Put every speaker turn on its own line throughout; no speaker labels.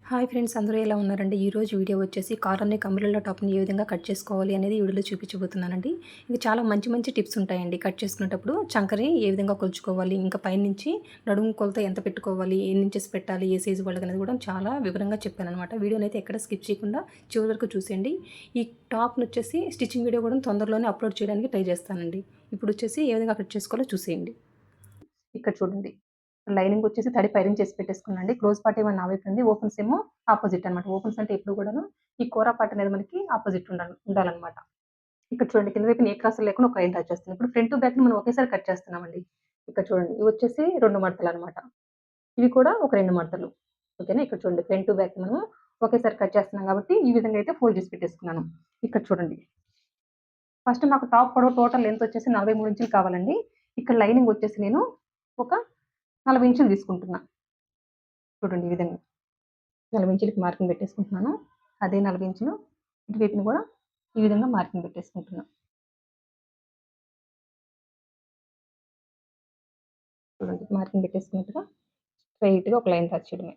Hi friends, అందరూ ఎలా ఉన్నారండి? ఈరోజు వీడియో వచ్చేసి కాలర్‌ని అంబ్రెల్లా టాప్‌ని ఏ విధంగా కట్ చేసుకోవాలి అనేది ఈ వీడియోలో చూపించబోతున్నానండి. ఇది చాలా మంచి మంచి టిప్స్ ఉంటాయండి. కట్ చేసుకునేటప్పుడు చంకని ఏ విధంగా కొలుచుకోవాలి, ఇంకా పైనుంచి నడుము కొలత ఎంత పెట్టుకోవాలి, ఎన్ని ఇంచెస్ పెట్టాలి, ఏ సైజు వాళ్ళకనేది కూడా చాలా వివరంగా చెప్పాననమాట. వీడియోనైతే ఎక్కడ స్కిప్ చేయకుండా చివరి వరకు చూసేయండి. ఈ టాప్‌నొచ్చేసి స్టిచ్చింగ్ వీడియో కూడా తొందరలోనే అప్లోడ్ చేయడానికి ట్రై చేస్తానండి. ఇప్పుడొచ్చేసి ఏ విధంగా కట్ చేసుకోవాలో చూసేయండి. ఇక్కడ చూడండి. లైనింగ్ వచ్చేసి తడి పైరింగ్ చేసి పెట్టేసుకున్నానండి. క్లోజ్ పార్ట్ ఏమో నా వైపు ఉంది. ఓపెన్స్ ఏమో ఆపోజిట్ అనమాట. ఓపెన్స్ అంటే ఎప్పుడు కూడాను ఈ కోరా పార్ట్ అనేది మనకి ఆపోజిట్ ఉండాలనమాట. ఇక్కడ చూడండి, కింద వైపున ఏ క్రాసులు లేకుండా ఒక లైన్ డ్రా చేస్తున్నాను. ఇప్పుడు ఫ్రంట్, బ్యాక్‌ని మనం ఒకేసారి కట్ చేస్తున్నామండి. ఇక్కడ చూడండి, ఇవి వచ్చేసి 2 మడతలనమాట. ఇవి కూడా ఒక 2 మడతలు. ఓకేనా? ఇక్కడ చూడండి, ఫ్రంట్, బ్యాక్ మనం ఒకేసారి కట్ చేస్తున్నాం కాబట్టి ఈ విధంగా అయితే ఫోల్డ్ చేసి పెట్టేసుకున్నాను. ఇక్కడ చూడండి. ఫస్ట్ నాకు టాప్ పొడవు టోటల్ లెంత్ వచ్చేసి 43 ఇంచులు కావాలండి. ఇక్కడ లైనింగ్ వచ్చేసి నేను ఒక 40 ఇంచులు తీసుకుంటున్నా. చూడండి ఈ విధంగా 40 ఇంచులకి మార్కింగ్ పెట్టేసుకుంటున్నాను. అదే 40 ఇంచులు ఇటువైపున కూడా ఈ విధంగా మార్కింగ్ పెట్టేసుకుంటున్నా. చూడండి, మార్కింగ్ పెట్టేసుకున్నట్టుగా స్ట్రెయిట్‌గా ఒక లైన్ డ్రా చేయడమే.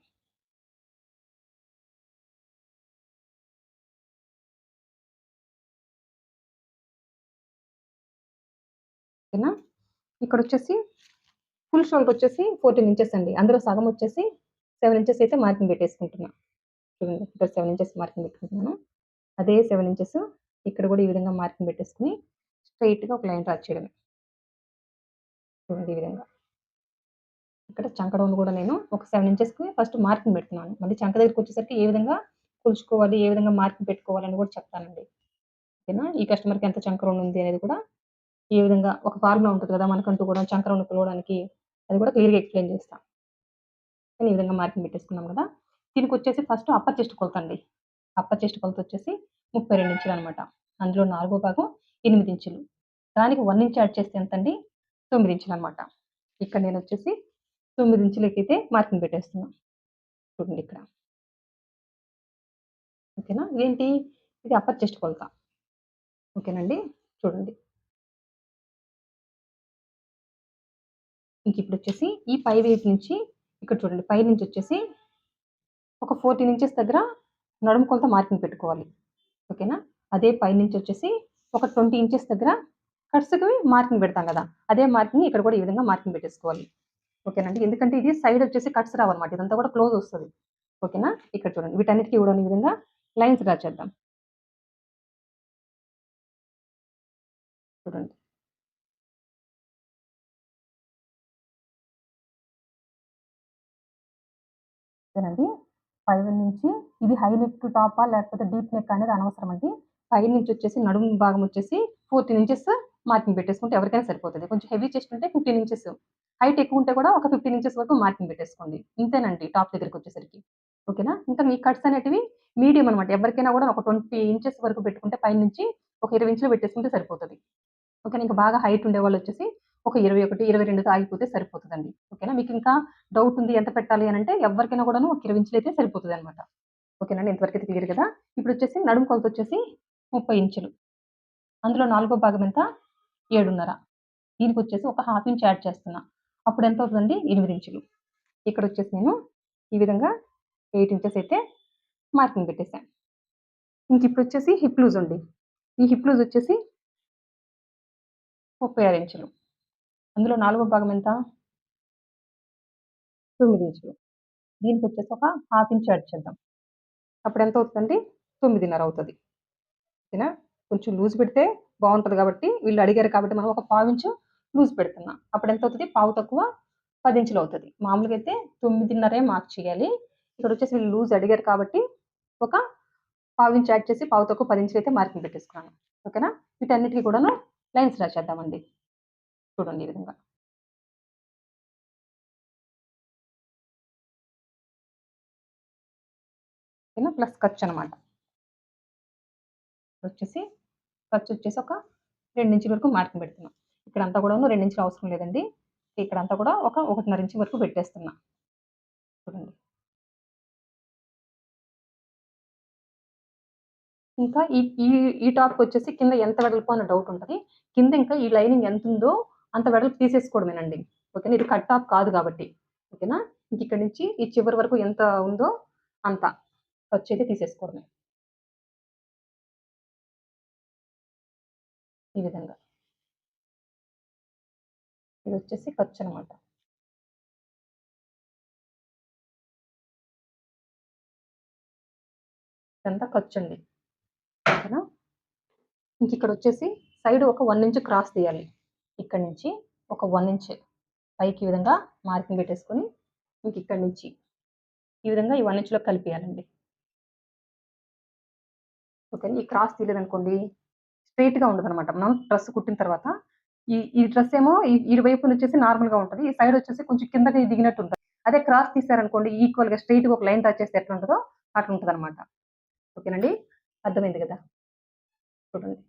ఓకేనా? ఇక్కడొచ్చేసి ఫుల్ షోల్డర్ వచ్చేసి 14 ఇంచెస్ అండి. అందులో సగం వచ్చేసి 7 ఇంచెస్ అయితే మార్కింగ్ పెట్టేసుకుంటున్నా. చూడండి, ఇక్కడ 7 ఇంచెస్ మార్కింగ్ పెట్టుకుంటున్నాను. అదే 7 ఇంచెస్ ఇక్కడ కూడా ఈ విధంగా మార్కింగ్ పెట్టేసుకొని స్ట్రెయిట్‌గా ఒక లైన్ డ్రా చేయడమే. చూడండి ఈ విధంగా. ఇక్కడ చంక డౌన్ కూడా నేను ఒక 7 ఇంచెస్‌కి ఫస్ట్ మార్కింగ్ పెడుతున్నాను. మళ్ళీ చంక దగ్గరికొచ్చేసరికి ఏ విధంగా కొలుచుకోవాలి, ఏ విధంగా మార్కింగ్ పెట్టుకోవాలని కూడా చెప్తానండి. ఓకేనా? ఈ కస్టమర్‌కి ఎంత చంక రౌండ్ ఉంది అనేది కూడా ఏ విధంగా ఒక ఫార్ములా ఉంటది కదా! మనకంటూ కూడా చంక రౌండ్ కొలవడానికి అది కూడా క్లియర్‌గా ఎక్స్‌ప్లెయిన్ చేస్తా. ఈ విధంగా మార్కింగ్ పెట్టేసుకున్నాం కదా! దీనికొచ్చేసి ఫస్ట్ అప్పర్ చెస్ట్ కొలతండి. అప్పర్ చెస్ట్ కొలతొచ్చేసి 32 ఇంచులనమాట. అందులో నాలుగో భాగం 8 ఇంచులు. దానికి 1 ఇంచ్ యాడ్ చేస్తే ఎంతండి? 9 ఇంచులనమాట. ఇక్కడ నేనొచ్చేసి 9 ఇంచులకైతే మార్కింగ్ పెట్టేస్తున్నా. చూడండి ఇక్కడ. ఓకేనా? ఇదేంటి? ఇది అప్పర్ చెస్ట్ కొలత. ఓకేనండి? చూడండి. ఇంకిప్పుడొచ్చేసి ఈ పై వైపు నుంచి ఇక్కడ చూడండి, పైనుంచొచ్చేసి ఒక 14 ఇంచెస్ దగ్గర నడుము కొలత మార్కింగ్ పెట్టుకోవాలి. ఓకేనా? అదే పైనుంచొచ్చేసి ఒక 20 ఇంచెస్ దగ్గర కట్స్‌కి మార్కింగ్ పెడతాం గదా! అదే మార్కింగ్ ఇక్కడ కూడా ఈ విధంగా మార్కింగ్ పెట్టేసుకోవాలి. ఓకేనండి? ఎందుకంటే ఇది సైడొచ్చేసి కట్స్ రావన్నమాట. ఇదంతా కూడా క్లోజ్ వస్తది. ఓకేనా? ఇక్కడ చూడండి. వీటన్నిటికి కూడా ఈ విధంగా లైన్స్ డ్రా చేద్దాం. చూడండి. ఓకేనండి. పైనుంచి ఇది హై నెక్ టాపా లేకపోతే డీప్ నెక్ అనేది అనవసరం అండి. పైనుంచొచ్చేసి నడుము భాగం వచ్చేసి 14 ఇంచెస్ మార్కింగ్ పెట్టేసుకుంటే ఎవరికైనా సరిపోతది. కొంచెం హెవీ చెస్ట్ ఉంటే 15 ఇంచెస్. హైట్ ఎక్కువుంటే కూడా ఒక 15 ఇంచెస్ వరకు మార్కింగ్ పెట్టేసుకోండి. ఇంతేనండి టాప్ దగ్గరికొచ్చేసరికి. ఓకేనా? ఇంకా మీ కట్స్ అనేటివి మీడియం అనమాట. ఎవరికైనా కూడా ఒక 20 ఇంచెస్ వరకు పెట్టుకుంటే పైనుంచి ఒక 20 ఇంచులు పెట్టేసుకుంటే సరిపోతది. ఓకేనా? ఇంకా బాగా హైట్ ఉండేవాళ్ళొచ్చేసి ఒక 21, 22తో ఆగిపోతే సరిపోతదండి. ఓకేనా? మీకింకా డౌట్ ఉంది ఎంత పెట్టాలి అనంటే ఎవ్వరికైనా కూడాను ఒక 20 ఇంచులైతే సరిపోతదనమాట. ఓకేనండి. ఇంతవరకైతే క్లియర్ కదా! ఇప్పుడొచ్చేసి నడుము కొలతొచ్చేసి 30 ఇంచులు. అందులో నాలుగో భాగం ఎంత? 7:30. దీనికొచ్చేసి ఒక హాఫ్ ఇంచ్ యాడ్ చేస్తున్నా. అప్పుడెంతవుతదండి? 8 ఇంచులు. ఇక్కడొచ్చేసి నేను ఈ విధంగా 8 ఇంచెస్ అయితే మార్కింగ్ పెట్టేసా. ఇంకిప్పుడొచ్చేసి హిప్ లూజ్ అండి. ఈ హిప్ లూజ్ వచ్చేసి 36 ఇంచులు. అందులో నాలుగో భాగం ఎంత? 9 ఇంచులు. దీనికొచ్చేసి ఒక హాఫ్ ఇంచ్ యాడ్ చేద్దాం. అప్పుడెంతవుతదండి? 9:30 అవుతది. ఓకేనా? కొంచెం లూజ్ పెడితే బావుంటది గాబట్టి, వీళ్ళు అడిగారు కాబట్టి మనం ఒక పావించు లూజ్ పెడుతున్నా. అప్పుడెంతవుతది? పావు తక్కువ 10 ఇంచులవుతది. మామూలుగా అయితే 9:30 మార్క్ చేయాలి. ఇక్కడొచ్చేసి వీళ్ళు లూజ్ అడిగారు కాబట్టి, ఒక పావించ్ యాడ్ చేసి పావు తక్కువ 10 ఇంచులైతే మార్కింగ్ పెట్టేసుకున్నాను. ఓకేనా? వీటన్నిటికి కూడాను లైన్స్ డ్రా చేద్దామండి. చూడండి ఈ విధంగా. ఓకేనా? ప్లస్ ఖర్చనమాట. వచ్చేసి ఖర్చొచ్చేసి ఒక 2 ఇంచుల వరకు మార్కింగ్ పెడుతున్నా. ఇక్కడంతా కూడాను 2 ఇంచులు అవసరం లేదండి. ఇక్కడంతా కూడా ఒక 1.5 ఇంచు వరకు పెట్టేస్తున్నా. చూడండి. ఇంకా ఈ ఈ ఈ టాప్‌కొచ్చేసి కింద ఎంత వెడల్పు అన్న డౌట్ ఉంటది. కింద ఇంకా ఈ లైనింగ్ ఎంతుందో అంత వెడల్పు తీసేసుకోవడమేనండి. ఓకేనా? ఇది కట్ టాప్ కాదు కాబట్టి. ఓకేనా? ఇంక ఇక్కడి నుంచి ఈ చివరి వరకు ఎంత ఉందో అంత ఖర్చయితే తీసేసుకోవడమే. ఈ విధంగా. ఇదొచ్చేసి ఖర్చనమాట. ఇదంతా ఖర్చండి. ఓకేనా? ఇంకిక్కడొచ్చేసి సైడ్ ఒక 1 ఇంచ్ క్రాస్ తీయాలి. ఇక్కడి నుంచి ఒక 1 ఇంచ్ పైకి ఈ విధంగా మార్కింగ్ పెట్టేసుకొని, ఇంకిక్కడి నుంచి ఈ విధంగా ఈ 1 ఇంచ్‌లో కలిపేయాలండి. ఓకేనా? ఈ క్రాస్ తీయలేదనుకోండి స్ట్రెయిట్‌గా ఉండదనమాట. మనం డ్రెస్ కుట్టిన తర్వాత ఈ డ్రెస్ ఏమో ఇరువైపునొచ్చేసి నార్మల్‌గా ఉంటది. ఈ సైడ్ వచ్చేసి కొంచెం కిందకి దిగినట్టు ఉంటది. అదే క్రాస్ తీశారనుకోండి ఈక్వల్‌గా స్ట్రెయిట్‌గా ఒక లైన్ టచ్ చేస్తే ఎట్లుంటదో అట్లుంటదనమాట. ఓకేనండి? అర్థమైంది గదా! చూడండి.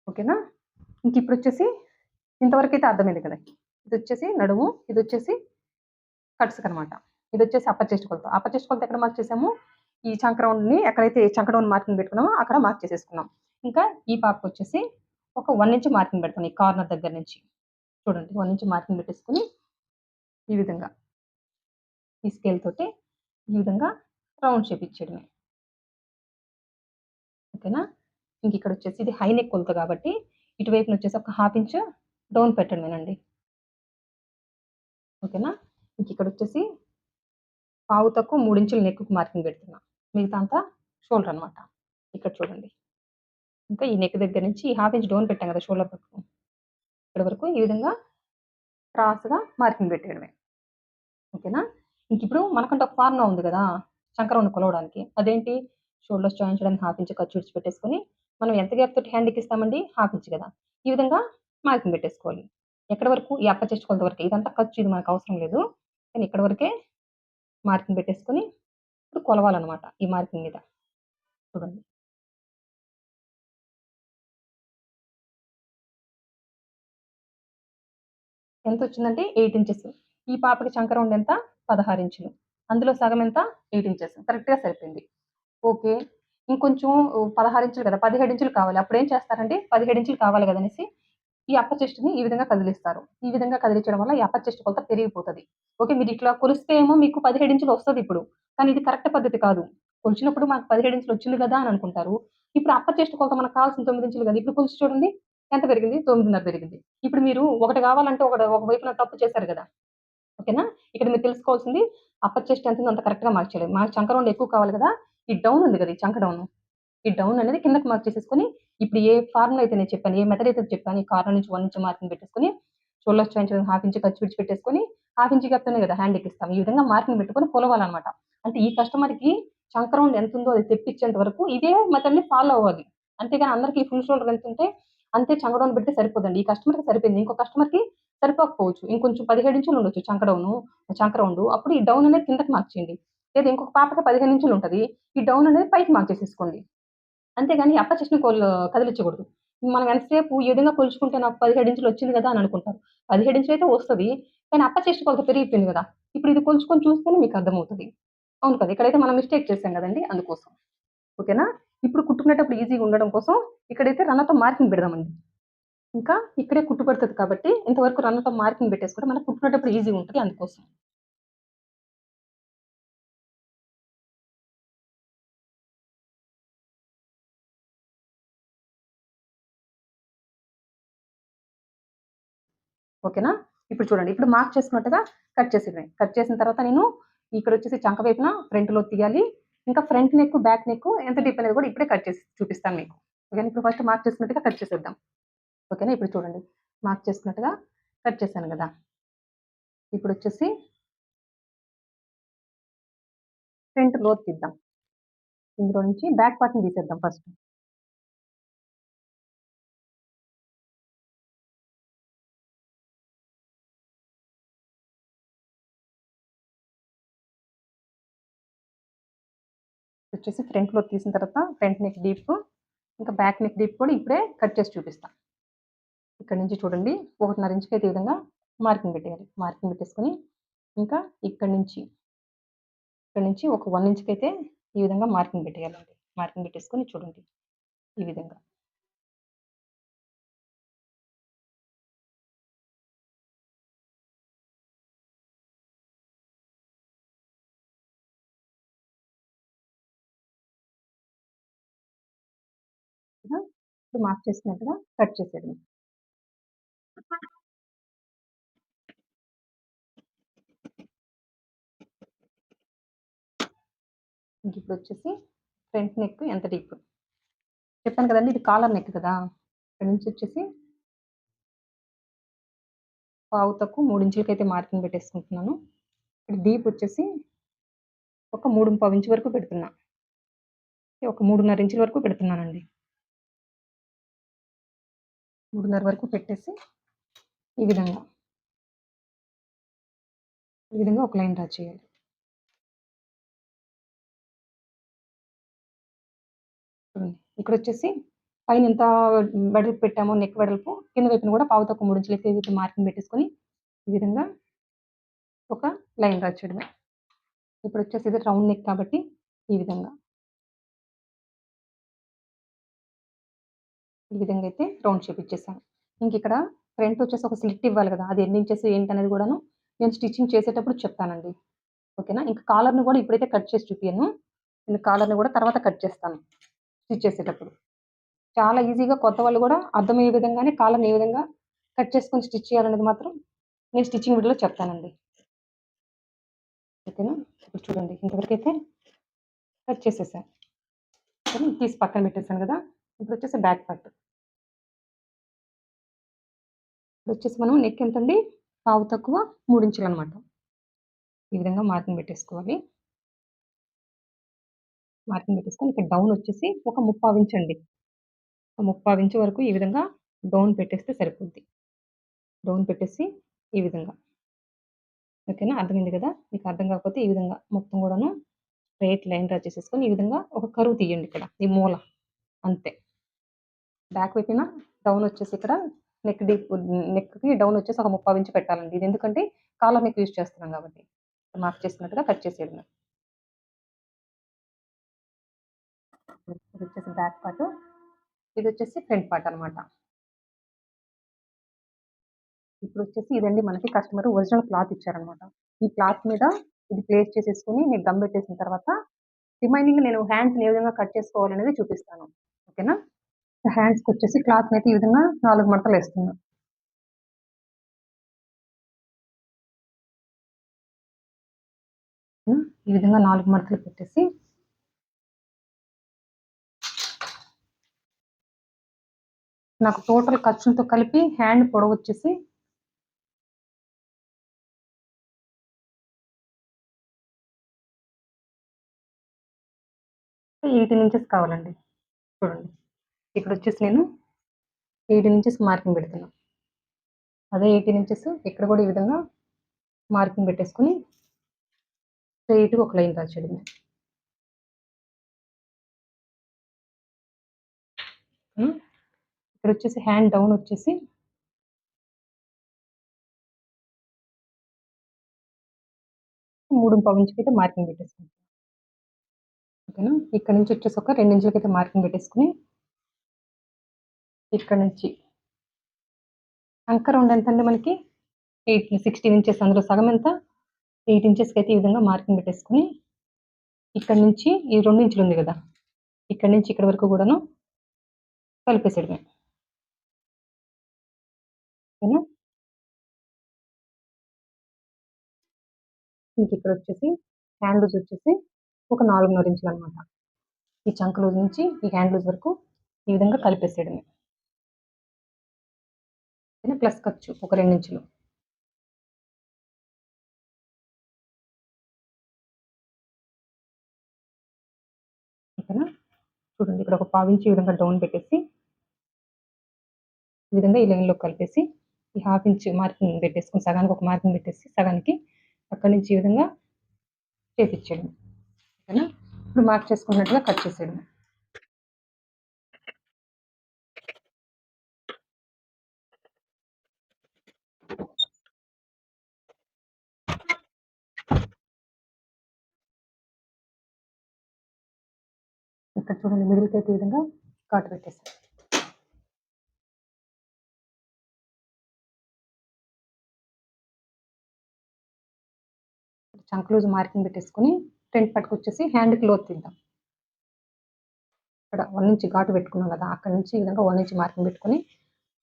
ఓకేనా? ఇంకిప్పుడొచ్చేసి ఇంతవరకైతే అర్థమైంది కదా! ఇదొచ్చేసి నడుము, ఇదొచ్చేసి కట్స్‌కనమాట. ఇదొచ్చేసి అప్పర్ చెస్ట్ కొలత. అప్పర్ చెస్ట్ కొలత ఎక్కడ మార్క్ చేసాము? ఈ చంక రౌండ్‌ని ఎక్కడైతే చంక డౌన్ మార్కింగ్ పెట్టుకున్నామో అక్కడ మార్క్ చేసేసుకున్నాం. ఇంకా ఈ పాపకొచ్చేసి ఒక 1 ఇంచ్ మార్కింగ్ పెడతాను. ఈ కార్నర్ దగ్గర నుంచి. చూడండి 1 ఇంచ్ మార్కింగ్ పెట్టేసుకొని ఈ విధంగా ఈ స్కేల్ తోటి ఈ విధంగా రౌండ్ షేప్ ఇచ్చేయడమే. ఓకేనా? ఇంకిక్కడొచ్చేసి ఇది హై నెక్ కొలత కాబట్టి ఇటువైపునొచ్చేసి ఒక 1/2 ఇంచ్ డౌన్ పెట్టడమేనండి. ఓకేనా? ఇంకిక్కడొచ్చేసి పావు తక్కువ 3 ఇంచులు నెక్‌కి మార్కింగ్ పెడుతున్నా. మిగతా అంతా షోల్డర్ అనమాట. ఇక్కడ చూడండి. ఇంకా ఈ నెక్ దగ్గర నుంచి ఈ 1/2 ఇంచ్ డౌన్ పెట్టాం కదా! షోల్డర్ వరకు. ఇక్కడి వరకు ఈ విధంగా క్రాస్‌గా మార్కింగ్ పెట్టేయడమే. ఓకేనా? ఇంకిప్పుడు మనకంటూ ఒక ఫార్ములా ఉంది గదా! చంక రౌండ్ కొలవడానికి. అదేంటి? షోల్డర్స్ జాయిన్ చేయడానికి 1/2 ఇంచ్ ఖర్చు విడిచిపెట్టేసుకొని, మనం ఎంత గ్యాప్ తోటి హ్యాండ్ ఎక్కిస్తామండి? 1/2 ఇంచ్ గదా! ఈ విధంగా మార్కింగ్ పెట్టేసుకోవాలి. ఎక్కడి వరకు? ఈ అప్పర్ చెస్ట్ కొలత వరకే. ఇదంతా ఖర్చు ఇది మనకవసరం లేదు. కానీ ఇక్కడి వరకే మార్కింగ్ పెట్టేసుకొని, ఇప్పుడు కొలవాలనమాట ఈ మార్కింగ్ మీద. చూడండి. ఎంతొచ్చిందంటే 8 ఇంచెస్. ఈ పాపకి చంక రౌండ్ ఎంత? 16 ఇంచులు. అందులో సగం ఎంత? 8 ఇంచెస్. కరెక్ట్‌గా సరిపోయింది. ఓకే. ఇంకొంచెం 16 ఇంచులు కదా! 17 ఇంచులు కావాలి. అప్పుడేం చేస్తారంటే 17 ఇంచులు కావాలి గదనేసి ఈ అప్పర్ చెస్ట్‌ని ఈ విధంగా కదిలిస్తారు. ఈ విధంగా కదిలించడం వల్ల ఈ అప్పర్ చెస్ట్ కొలత పెరిగిపోతది. ఓకే. మీరిట్లా కొలిస్తే ఏమో మీకు 17 ఇంచులు వస్తదిప్పుడు. కానీ ఇది కరెక్ట్ పద్ధతి కాదు. కొలిచినప్పుడు మాకు 17 ఇంచులు వచ్చింది గదా! అని అనుకుంటారు. ఇప్పుడు అప్పర్ చెస్ట్ కొలత మనకు కావాల్సింది 9 ఇంచులు గదా! ఇప్పుడు కొలిచి చూడండి. ఎంత పెరిగింది? 9:30 పెరిగింది. ఇప్పుడు మీరు ఒకటి కావాలంటే ఒక వైపున తప్పు చేశారు గదా! ఓకేనా? ఇక్కడ మీరు తెలుసుకోవాల్సింది అప్పర్ చెస్ట్ ఎంతుందో అంత కరెక్ట్‌గా మార్క్ చేయలేదు. మాకు చంక రౌండ్ ఎక్కువ కావాలి గదా! ఈ డౌన్ ఉంది గదా! ఈ చంక డౌను. ఈ డౌన్ అనేది కిందకి మార్క్ చేసేసుకొని, ఇప్పుడు ఏ ఫార్ములా అయితే నేను చెప్పాను, ఏ మెథడ్ అయితే చెప్పాను, ఈ కార్నర్ నుంచి 1 ఇంచ్ మార్కింగ్ పెట్టేసుకొని, షోల్డర్స్ జాయిన్ చేయడానికి 1/2 ఇంచ్ ఖర్చు విడిచిపెట్టేసుకొని, 1/2 ఇంచ్ గ్యాప్‌తోనే కదా హ్యాండ్ ఎక్కిస్తాం. ఈ విధంగా మార్కింగ్ పెట్టుకొని కొలవాలనమాట. అంటే ఈ కస్టమర్‌కి చంక రౌండ్ ఎంతుందో అది తెప్పించేంత వరకు ఇదే మెథడ్‌ని ఫాలో అవ్వాలి. అంతేగాని అందరికి ఫుల్ షోల్డర్ ఎంతుంటే అంతే చంక డౌన్ పెడితే సరిపోదండి. ఈ కస్టమర్‌కి సరిపోయింది. ఇంకో కస్టమర్‌కి సరిపోకపోవచ్చు. ఇంకొంచెం 17 ఇంచులు ఉండొచ్చు చంక డౌను, చంక రౌండు. అప్పుడు ఈ డౌన్ అనేది కిందకి మార్క్ చేయండి. లేదా ఇంకొక పాపకి 15 ఇంచులు ఉంటది. ఈ డౌన్ అనేది పైకి మార్క్ చేసేసుకోండి. అంతేగాని అప్పర్ చెస్ట్‌ని కదిలిచ్చకూడదు. మనం ఎంతసేపు ఈ విధంగా కొలుచుకుంటే నాకు 17 ఇంచులు వచ్చింది గదా! అని అనుకుంటారు. 17 ఇంచులైతే వస్తది. కానీ అప్పర్ చెస్ట్ కొలత పెరిగిపోయింది గదా! ఇప్పుడు ఇది కొలుచుకొని చూస్తేనే మీకు అర్థమవుతది. అవును కదా! ఇక్కడైతే మనం మిస్టేక్ చేసాం గదండీ! అందుకోసం. ఓకేనా? ఇప్పుడు కుట్టుకునేటప్పుడు ఈజీగా ఉండడం కోసం ఇక్కడైతే రన్నర్‌తో మార్కింగ్ పెడదామండి. ఇంకా ఇక్కడే కుట్టు పడతది కాబట్టి ఇంతవరకు రన్నర్‌తో మార్కింగ్ పెట్టేసుకుంటే మనకు కుట్టుకునేటప్పుడు ఈజీగా ఉంటది అందుకోసం. ఓకేనా? ఇప్పుడు చూడండి. ఇప్పుడు మార్క్ చేసుకున్నట్టుగా కట్ చేసేయడమే. కట్ చేసిన తర్వాత నేను ఇక్కడొచ్చేసి చంక వైపున ఫ్రంట్‌లో తీయాలి. ఇంకా ఫ్రంట్ నెక్, బ్యాక్ నెక్ ఎంత డీప్ అనేది కూడా ఇప్పుడే కట్ చేసి చూపిస్తాను మీకు. ఓకేనా? ఇప్పుడు ఫస్ట్ మార్క్ చేసుకున్నట్టుగా కట్ చేసేద్దాం. ఓకేనా? ఇప్పుడు చూడండి. మార్క్ చేసుకున్నట్టుగా కట్ చేశాను గదా! ఇప్పుడొచ్చేసి ఫ్రంట్ లోతు తీద్దాం. ఇందులో నుంచి బ్యాక్ పార్ట్‌ని తీసేద్దాం ఫస్ట్. వచ్చేసి ఫ్రంట్ లోతు తీసిన తర్వాత ఫ్రంట్ నెక్ డీప్, ఇంకా బ్యాక్ నెక్ డీప్ కూడా ఇప్పుడే కట్ చేసి చూపిస్తా. ఇక్కడ నుంచి చూడండి 1.5 ఇంచుకైతే ఈ విధంగా మార్కింగ్ పెట్టేయాలి. మార్కింగ్ పెట్టేసుకొని ఇంకా ఇక్కడి నుంచి ఒక 1 ఇంచ్‌కైతే ఈ విధంగా మార్కింగ్ పెట్టేయాలండి. మార్కింగ్ పెట్టేసుకొని చూడండి ఈ విధంగా. ఇప్పుడు మార్క్ చేసినట్టుగా కట్ చేసేయడం. ఇంకిప్పుడొచ్చేసి ఫ్రంట్ నెక్ ఎంత డీప్ చెప్పాను కదండీ! ఇది కాలర్ నెక్ కదా! ఇక్కడి నుంచి వచ్చేసి పావు తక్కువ 3 ఇంచులకైతే మార్కింగ్ పెట్టేసుకుంటున్నాను. ఇక్కడ డీప్ వచ్చేసి ఒక 3:15 ఇంచు వరకు పెడుతున్నా. ఒక 3:30 ఇంచుల వరకు పెడుతున్నానండి. 3:30 వరకు పెట్టేసి ఈ విధంగా ఒక లైన్ డ్రా చేయాలి. చూడండి. ఇక్కడొచ్చేసి పైన ఎంత వెడల్పు పెట్టామో నెక్ వెడల్పు, కింద వైపున కూడా పావు తక్కువ 3 ఇంచులకి ఏదైతే మార్కింగ్ పెట్టేసుకొని ఈ విధంగా ఒక లైన్ డ్రా చేయడమే. ఇప్పుడొచ్చేసి ఇది రౌండ్ నెక్ కాబట్టి ఈ విధంగా అయితే రౌండ్ షేప్ ఇచ్చేసాను. ఇంకిక్కడ ఫ్రంట్ వచ్చేసి ఒక స్లిట్ ఇవ్వాలి కదా! అది ఎన్ని ఇంచెస్ ఏంటనేది కూడాను నేను స్టిచ్చింగ్ చేసేటప్పుడు చెప్తానండి. ఓకేనా? ఇంక కాలర్‌ని కూడా ఇప్పుడైతే కట్ చేసి చూపియను. నేను కాలర్‌ని కూడా తర్వాత కట్ చేస్తాను స్టిచ్ చేసేటప్పుడు. చాలా ఈజీగా కొత్త వాళ్ళు కూడా అర్థమయ్యే విధంగానే కాలర్‌ని ఏ విధంగా కట్ చేసుకొని స్టిచ్ చేయాలనేది మాత్రం నేను స్టిచ్చింగ్ వీడియోలో చెప్తానండి. ఓకేనా? ఇప్పుడు చూడండి ఇంతవరకైతే కట్ చేసేసాను. తీసి పక్కన పెట్టేసాను కదా! ఇప్పుడొచ్చేసి బ్యాక్ పార్ట్. ఇప్పుడొచ్చేసి మనం నెక్ ఎంతండి? పావు తక్కువ 3 ఇంచులనమాట. ఈ విధంగా మార్కింగ్ పెట్టేసుకోవాలి. మార్కింగ్ పెట్టేసుకొని ఇక్కడ డౌన్ వచ్చేసి ఒక ముప్పావు ఇంచండి. ఒక ముప్పావు ఇంచు వరకు ఈ విధంగా డౌన్ పెట్టేస్తే సరిపోద్ది. డౌన్ పెట్టేసి ఈ విధంగా. ఓకేనా? అర్థమైంది కదా! మీకు అర్థం కాకపోతే ఈ విధంగా మొత్తం కూడాను స్ట్రెయిట్ లైన్ డ్రా చేసేసుకొని ఈ విధంగా ఒక కర్వ్ తీయండి ఇక్కడ ఈ మూల. అంతే. బ్యాక్ వైపున డౌన్ వచ్చేసి ఇక్కడ నెక్‌కి డౌన్ వచ్చేసి ఒక ముప్పావు ఇంచు పెట్టాలండి. ఇది ఎందుకంటే కాలర్ నెక్ యూజ్ చేస్తున్నాం కాబట్టి. మార్క్ చేసుకున్నట్టుగా కట్ చేసేయడమే. ఇదొచ్చేసి బ్యాక్ పార్ట్. ఇదొచ్చేసి ఫ్రంట్ పార్ట్ అనమాట. ఇప్పుడొచ్చేసి ఇదండి మనకి కస్టమర్ ఒరిజినల్ క్లాత్ ఇచ్చారనమాట. ఈ క్లాత్ మీద ఇది ప్లేస్ చేసేసుకొని నేను గమ్ పెట్టేసిన తర్వాత రిమైనింగ్ నేను హ్యాండ్స్‌ని ఏ విధంగా కట్ చేసుకోవాలనేది చూపిస్తాను. ఓకేనా? హ్యాండ్స్‌కొచ్చేసి క్లాత్‌నైతే ఈ విధంగా 4 మడతలేస్తున్నా. ఈ విధంగా 4 మడతలు పెట్టేసి నాకు టోటల్ ఖర్చులతో కలిపి హ్యాండ్ పొడవొచ్చేసి 18 ఇంచెస్ కావాలండి. చూడండి. ఇక్కడొచ్చేసి నేను 18 ఇంచెస్ మార్కింగ్ పెడుతున్నా. అదే 18 ఇంచెస్ ఇక్కడ కూడా ఈ విధంగా మార్కింగ్ పెట్టేసుకొని స్ట్రెయిట్‌గా ఒక లైన్ డ్రా చేయడమే. ఇక్కడొచ్చేసి హ్యాండ్ డౌన్ వచ్చేసి 3:15 ఇంచుకైతే మార్కింగ్ పెట్టేసుకుంటాను. ఓకేనా? ఇక్కడ నుంచి వచ్చేసి ఒక 2 ఇంచులకైతే మార్కింగ్ పెట్టేసుకొని ఇక్కడ నుంచి అంక రౌండ్ ఎంతండి మనకి 16 ఇంచెస్ అందులో సగం ఎంత 8 ఇంచెస్‌కైతే ఈ విధంగా మార్కింగ్ పెట్టేసుకొని ఇక్కడ నుంచి ఈ 2 ఇంచులు ఉంది కదా! ఇక్కడి నుంచి ఇక్కడి వరకు కూడాను కలిపేసేయడమే. ఓకేనా? ఇంకిక్కడొచ్చేసి హ్యాండ్ లూజ్ వచ్చేసి ఒక 4:30 ఇంచులనమాట. ఈ చంక లూజ్ నుంచి ఈ హ్యాండ్ లూజ్ వరకు ఈ విధంగా కలిపేసేయడమే. ప్లస్ ఖర్చు ఒక 2 ఇంచులు. ఓకేనా? చూడండి ఇక్కడ ఒక పావించి ఈ విధంగా డౌన్ పెట్టేసి ఈ విధంగా ఈ లైన్‌లో కలిపేసి ఈ హాఫ్ ఇంచ్ మార్కింగ్ పెట్టేసుకొని సగానికి ఒక మార్కింగ్ పెట్టేసి సగానికి అక్కడి నుంచి ఈ విధంగా చేపిచ్చేయడమే. ఓకేనా? ఇప్పుడు మార్క్ చేసుకున్నట్టుగా కట్ చేసేయడమే. ఇక్కడ చూడండి మిడిల్‌కైతే ఈ విధంగా ఘాటు పెట్టేసాను. చంక లూజ్ మార్కింగ్ పెట్టేసుకొని ఫ్రంట్ పట్టుకొచ్చేసి హ్యాండ్‌కి లోతు తీద్దాం. ఇక్కడ 1 ఇంచ్ ఘాటు పెట్టుకున్నాం కదా, అక్కడి నుంచి ఈ విధంగా 1 ఇంచ్ మార్కింగ్ పెట్టుకొని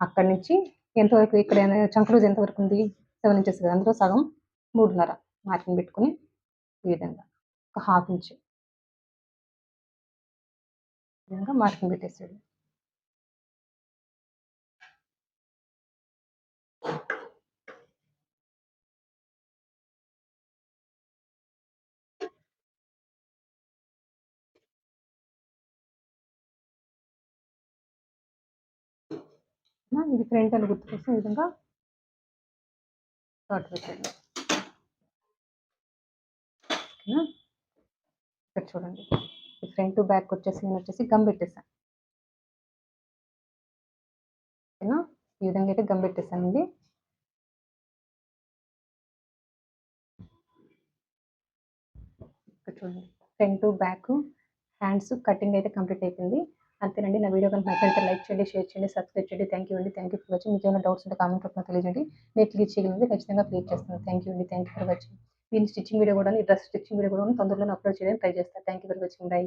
అక్కడి నుంచి ఎంతవరకు ఇక్కడ చంక లూజ్ ఎంతవరకు ఉంది, 7 ఇంచెస్ కదా, అందులో సగం 3.5 మార్కింగ్ పెట్టుకొని ఈ విధంగా ఒక హాఫ్ ఇంచ్ ఈ విధంగా మార్కింగ్ పెట్టేసాడు. ఇది ఫ్రంట్ అని గుర్తు కోసం ఈ విధంగా డాట్ పెట్టండి. ఓకేనా, ఇక్కడ చూడండి ఫ్రంట్ బ్యాక్ వచ్చేసి నేను వచ్చేసి గమ్ పెట్టేసాను. ఓకేనా, ఈ విధంగా అయితే గమ్ పెట్టేసానండి. ఇక్కడ చూడండి ఫ్రంట్ బ్యాక్ హ్యాండ్స్ కటింగ్ అయితే కంప్లీట్ అయిపోయింది. అంతేనండి. నా వీడియో కనుక నచ్చినట్లయితే లైక్ చేయండి, షేర్ చేయండి, సబ్స్క్రైబ్ చేయండి. థ్యాంక్ యూ అండి. Thank you for watching. మీకు ఏమైనా డౌట్స్ ఉంటే కామెంట్ రూపంలో తెలియజేయండి. నేను క్లియర్ చేయగలిగితే ఖచ్చితంగా క్లియర్ చేస్తాను. థ్యాంక్ యూ అండి. Thank you for watching. దీని స్టిచ్చింగ్ వీడియో కూడా, ఈ డ్రెస్ స్టిచ్చింగ్ వీడియో కూడా తొందరలోనే అప్లోడ్ చేయడానికి ట్రై చేస్తాను. Thank you for watching. By.